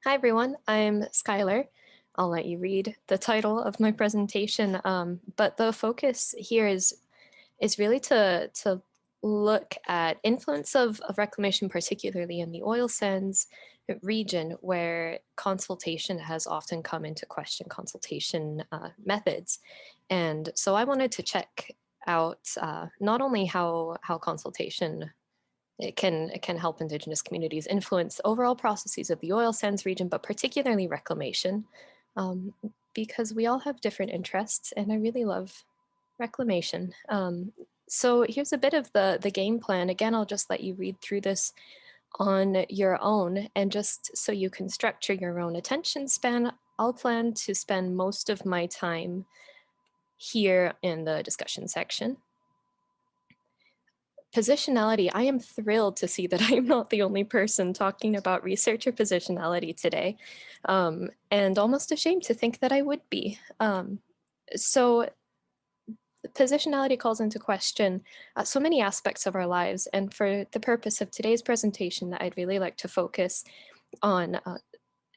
Hi everyone, I'm Skylar. I'll let you read the title of my presentation, but the focus here is really to look at influence of reclamation, particularly in the oil sands region, where consultation has often come into question, consultation methods. And so I wanted to check out not only how consultation it can help Indigenous communities influence overall processes of the oil sands region, but particularly reclamation, um, because we all have different interests, and I really love reclamation. So here's a bit of the game plan. Again, I'll just let you read through this on your own, and just so you can structure your own attention span, I'll plan to spend most of my time here in the discussion section. Positionality, I am thrilled to see that I'm not the only person talking about researcher positionality today, and almost ashamed to think that I would be. So positionality calls into question so many aspects of our lives, and for the purpose of today's presentation, I'd really like to focus on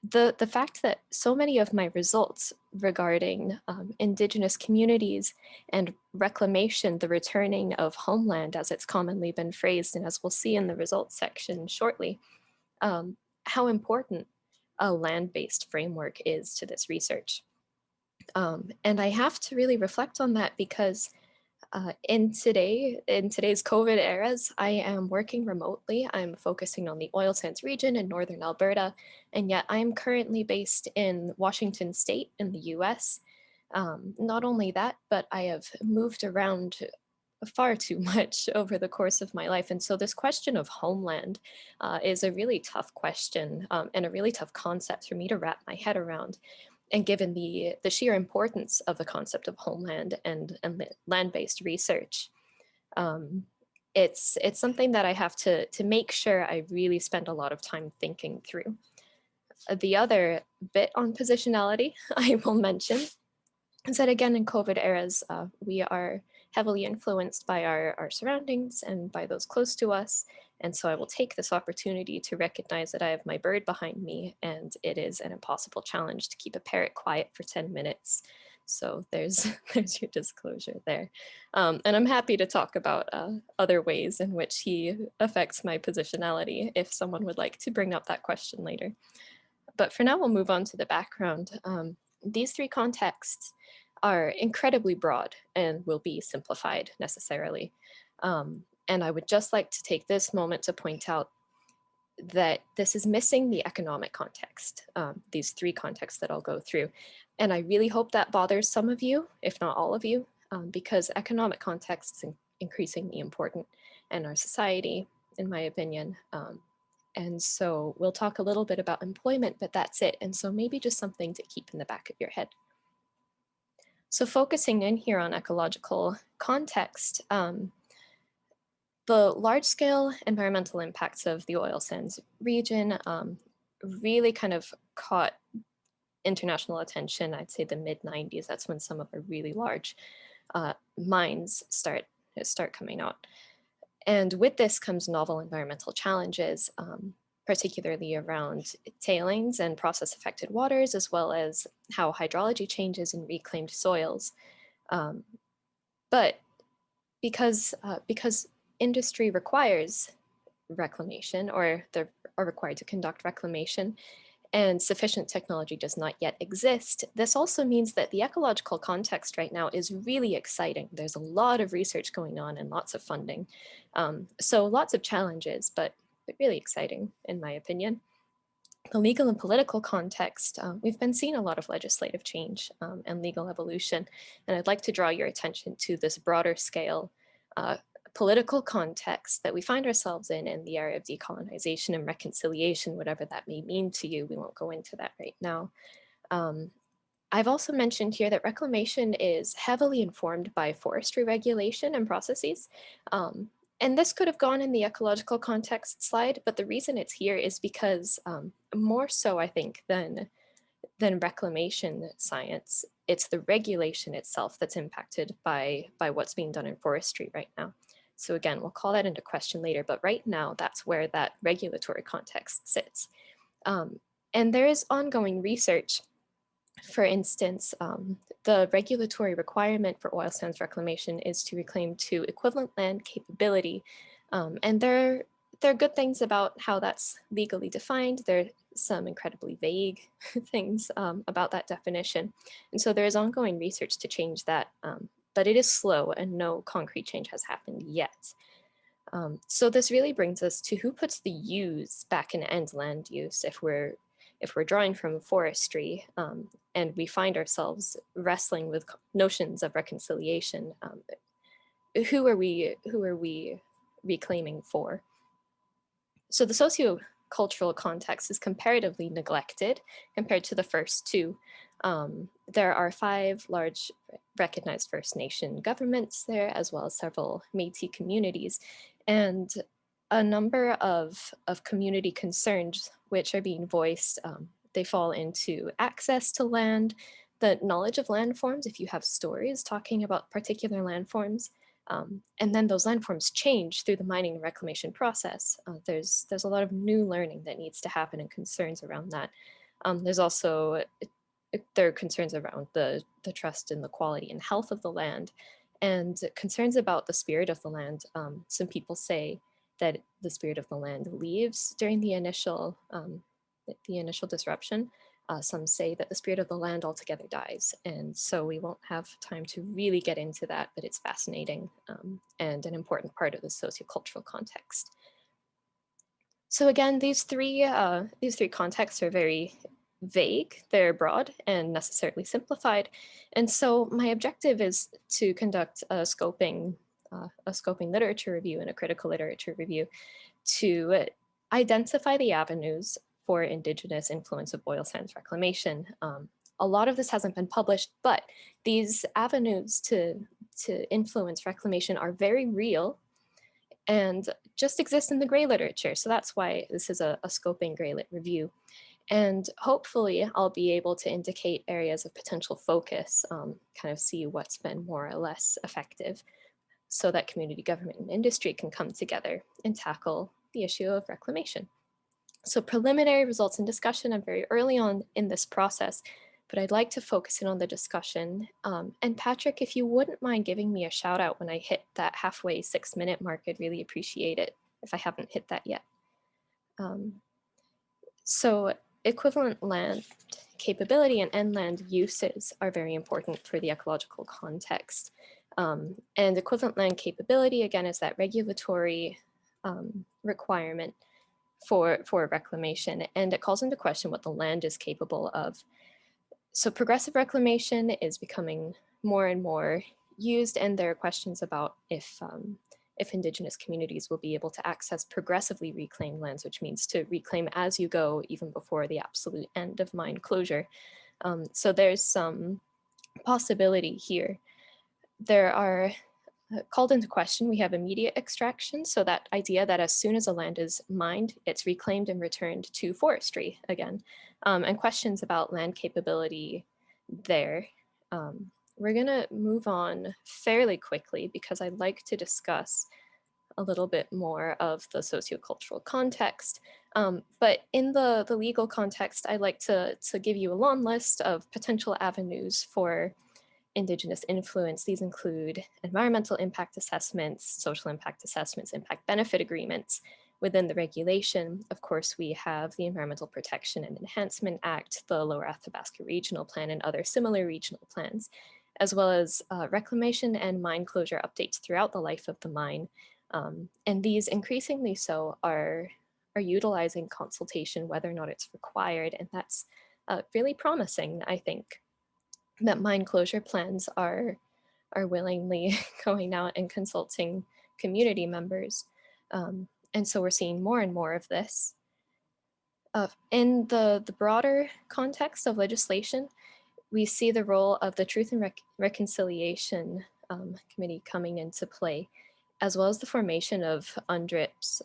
the fact that so many of my results regarding Indigenous communities and reclamation, the returning of homeland as it's commonly been phrased, and as we'll see in the results section shortly, how important a land-based framework is to this research. And I have to really reflect on that because in today's COVID eras, I am working remotely. I'm focusing on the oil sands region in northern Alberta, and yet I am currently based in Washington State in the US. Not only that, but I have moved around far too much over the course of my life. And so this question of homeland is a really tough question and a really tough concept for me to wrap my head around. And given the sheer importance of the concept of homeland and land-based research, it's something that I have to make sure I really spend a lot of time thinking through. The other bit on positionality I will mention is that, again, in COVID eras, we are heavily influenced by our surroundings and by those close to us. And so I will take this opportunity to recognize that I have my bird behind me, and it is an impossible challenge to keep a parrot quiet for 10 minutes. So there's your disclosure there. And I'm happy to talk about other ways in which he affects my positionality if someone would like to bring up that question later. But for now, we'll move on to the background. These three contexts are incredibly broad and will be simplified necessarily. And I would just like to take this moment to point out that this is missing the economic context, these three contexts that I'll go through. And I really hope that bothers some of you, if not all of you, because economic context is increasingly important in our society, in my opinion. And so we'll talk a little bit about employment, but that's it. And so maybe just something to keep in the back of your head. So focusing in here on ecological context, the large-scale environmental impacts of the oil sands region really kind of caught international attention. I'd say the mid-90s, that's when some of our really large mines start coming out. And with this comes novel environmental challenges, particularly around tailings and process-affected waters, as well as how hydrology changes in reclaimed soils. But because industry requires reclamation, or they are required to conduct reclamation, and sufficient technology does not yet exist, this also means that the ecological context right now is really exciting. There's a lot of research going on and lots of funding. So lots of challenges, but really exciting in my opinion. The legal and political context, we've been seeing a lot of legislative change and legal evolution, and I'd like to draw your attention to this broader scale political context that we find ourselves in the area of decolonization and reconciliation, whatever that may mean to you. We won't go into that right now. I've also mentioned here that reclamation is heavily informed by forestry regulation and processes. And this could have gone in the ecological context slide, but the reason it's here is because more so, I think, than reclamation science, it's the regulation itself that's impacted by what's being done in forestry right now. So again, we'll call that into question later, but right now that's where that regulatory context sits. And there is ongoing research. For instance, the regulatory requirement for oil sands reclamation is to reclaim to equivalent land capability. And there are good things about how that's legally defined. There are some incredibly vague things about that definition. And so there is ongoing research to change that, but it is slow and no concrete change has happened yet. So this really brings us to who puts the use back in end land use if we're drawing from forestry, and we find ourselves wrestling with notions of reconciliation. Who are we reclaiming for? So the socio-cultural context is comparatively neglected compared to the first two. There are 5 large recognized First Nation governments there, as well as several Métis communities, and a number of community concerns which are being voiced. They fall into access to land, the knowledge of landforms, if you have stories talking about particular landforms, and then those landforms change through the mining and reclamation process. There's a lot of new learning that needs to happen and concerns around that. There's also, there are concerns around the trust in the quality and health of the land, and concerns about the spirit of the land. Some people say that the spirit of the land leaves during the initial disruption. Some say that the spirit of the land altogether dies. And so we won't have time to really get into that, but it's fascinating and an important part of the sociocultural context. So again, these three contexts are very vague, they're broad and necessarily simplified. And so my objective is to conduct a scoping literature review and a critical literature review to identify the avenues for Indigenous influence of oil sands reclamation. A lot of this hasn't been published, but these avenues to influence reclamation are very real and just exist in the gray literature. So that's why this is a scoping gray lit review. And hopefully I'll be able to indicate areas of potential focus, kind of see what's been more or less effective so that community, government, and industry can come together and tackle the issue of reclamation. So preliminary results and discussion, I'm very early on in this process, but I'd like to focus in on the discussion. And Patrick, if you wouldn't mind giving me a shout out when I hit that halfway 6-minute mark, I'd really appreciate it if I haven't hit that yet. So equivalent land capability and end land uses are very important for the ecological context. And equivalent land capability, again, is that regulatory requirement for reclamation, and it calls into question what the land is capable of. So progressive reclamation is becoming more and more used, and there are questions about if Indigenous communities will be able to access progressively reclaimed lands, which means to reclaim as you go, even before the absolute end of mine closure. So there's some possibility here. There are called into question, we have immediate extraction. So that idea that as soon as a land is mined, it's reclaimed and returned to forestry again, and questions about land capability there. We're gonna move on fairly quickly because I'd like to discuss a little bit more of the sociocultural context. But in the legal context, I'd like to give you a long list of potential avenues for Indigenous influence. These include environmental impact assessments, social impact assessments, impact benefit agreements. Within the regulation, of course, we have the Environmental Protection and Enhancement Act, the Lower Athabasca Regional Plan, and other similar regional plans, as well as reclamation and mine closure updates throughout the life of the mine. And these increasingly so are utilizing consultation, whether or not it's required, and that's really promising, I think, that mine closure plans are willingly going out and consulting community members. And so we're seeing more and more of this. In the broader context of legislation, we see the role of the Truth and Reconciliation Committee coming into play, as well as the formation of UNDRIP's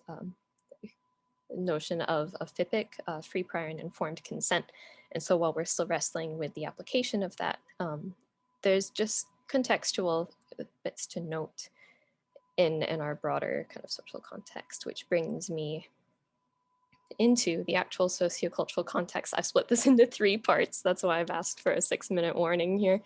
notion of FIPIC, free, prior, and informed consent. And so while we're still wrestling with the application of that, there's just contextual bits to note in our broader kind of social context, which brings me into the actual sociocultural context, I've split this into 3 parts. That's why I've asked for a 6-minute warning here.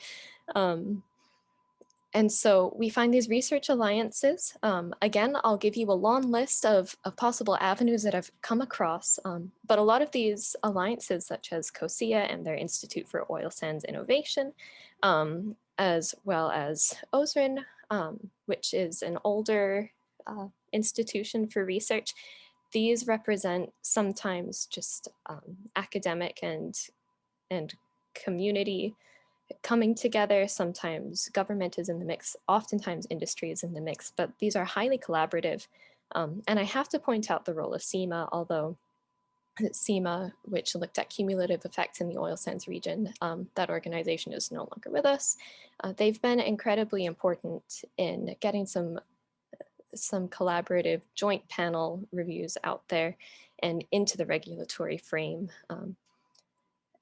And so we find these research alliances. Again, I'll give you a long list of possible avenues that I've come across, but a lot of these alliances, such as COSIA and their Institute for Oil Sands Innovation, as well as OSRIN, which is an older institution for research, these represent sometimes just academic and community coming together. Sometimes government is in the mix, oftentimes industry is in the mix, but these are highly collaborative. And I have to point out the role of SEMA, although SEMA, which looked at cumulative effects in the oil sands region, that organization is no longer with us. They've been incredibly important in getting some collaborative joint panel reviews out there and into the regulatory frame.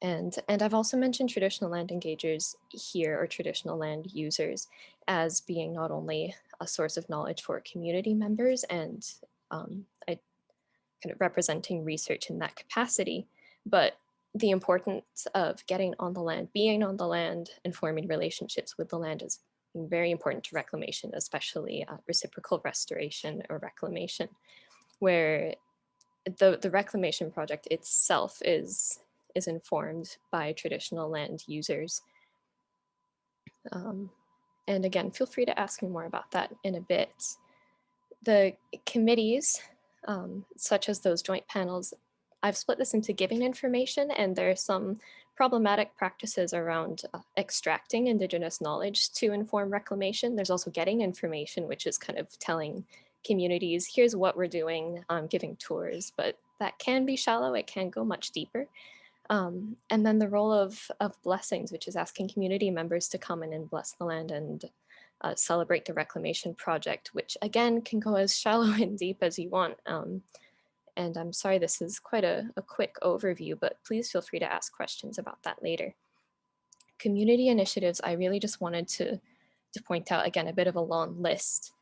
And I've also mentioned traditional land engagers here, or traditional land users, as being not only a source of knowledge for community members and kind of representing research in that capacity, but the importance of getting on the land, being on the land, and forming relationships with the land is very important to reclamation, especially reciprocal restoration or reclamation, where the reclamation project itself is informed by traditional land users. And again, feel free to ask me more about that in a bit. The committees, such as those joint panels, I've split this into giving information, and there are some problematic practices around extracting Indigenous knowledge to inform reclamation. There's also getting information, which is kind of telling communities, here's what we're doing, giving tours, but that can be shallow, it can go much deeper. And then the role of blessings, which is asking community members to come in and bless the land and celebrate the reclamation project, which again can go as shallow and deep as you want. And I'm sorry, this is quite a quick overview, but please feel free to ask questions about that later. Community initiatives, I really just wanted to point out, again, a bit of a long list.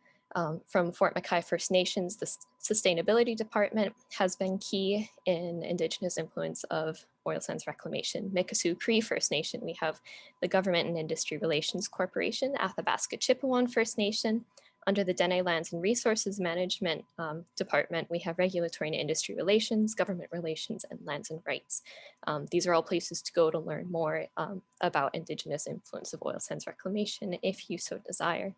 From Fort McKay First Nations, the Sustainability Department has been key in Indigenous influence of oil sands reclamation. Mikisew Cree First Nation, we have the Government and Industry Relations Corporation. Athabasca Chippewa First Nation. Under the Dene Lands and Resources Management Department, we have Regulatory and Industry Relations, Government Relations, and Lands and Rights. These are all places to go to learn more about Indigenous influence of oil sands reclamation, if you so desire.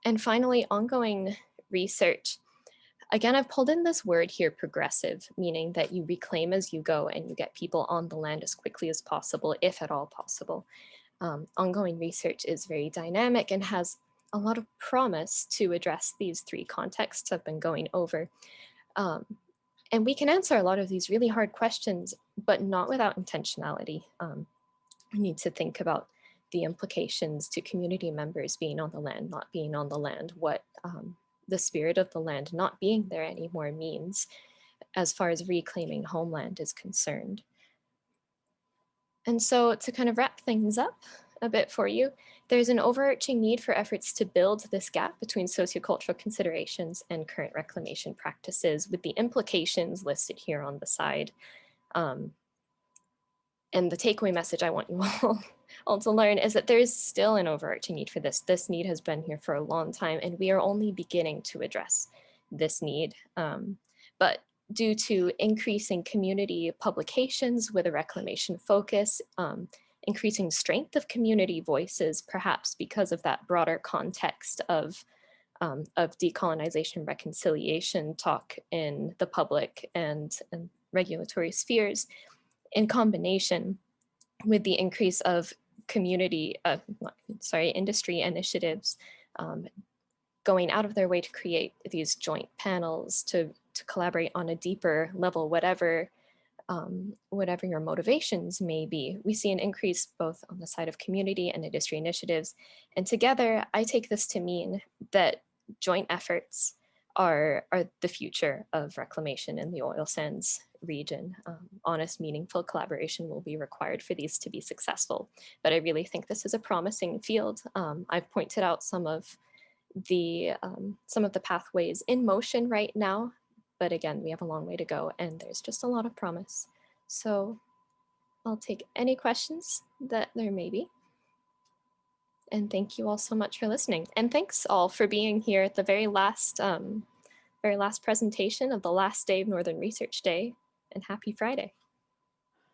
And finally, ongoing research. Again, I've pulled in this word here, progressive, meaning that you reclaim as you go and you get people on the land as quickly as possible, if at all possible. Ongoing research is very dynamic and has a lot of promise to address these 3 contexts I've been going over. And we can answer a lot of these really hard questions, but not without intentionality. We need to think about the implications to community members being on the land, not being on the land, what the spirit of the land not being there anymore means as far as reclaiming homeland is concerned. And so to kind of wrap things up a bit for you, there's an overarching need for efforts to build this gap between sociocultural considerations and current reclamation practices, with the implications listed here on the side. And the takeaway message I want you all to learn is that there is still an overarching need for this. This need has been here for a long time, and we are only beginning to address this need. But due to increasing community publications with a reclamation focus, increasing strength of community voices, perhaps because of that broader context of decolonization, reconciliation talk in the public and regulatory spheres, in combination with the increase of industry initiatives going out of their way to create these joint panels to collaborate on a deeper level, whatever your motivations may be. We see an increase both on the side of community and industry initiatives. And together, I take this to mean that joint efforts are the future of reclamation in the oil sands region. Honest, meaningful collaboration will be required for these to be successful. But I really think this is a promising field. I've pointed out some of the pathways in motion right now, But again, we have a long way to go and there's just a lot of promise. So I'll take any questions that there may be. And thank you all so much for listening. And thanks all for being here at the very last presentation of the last day of Northern Research Day. And happy Friday.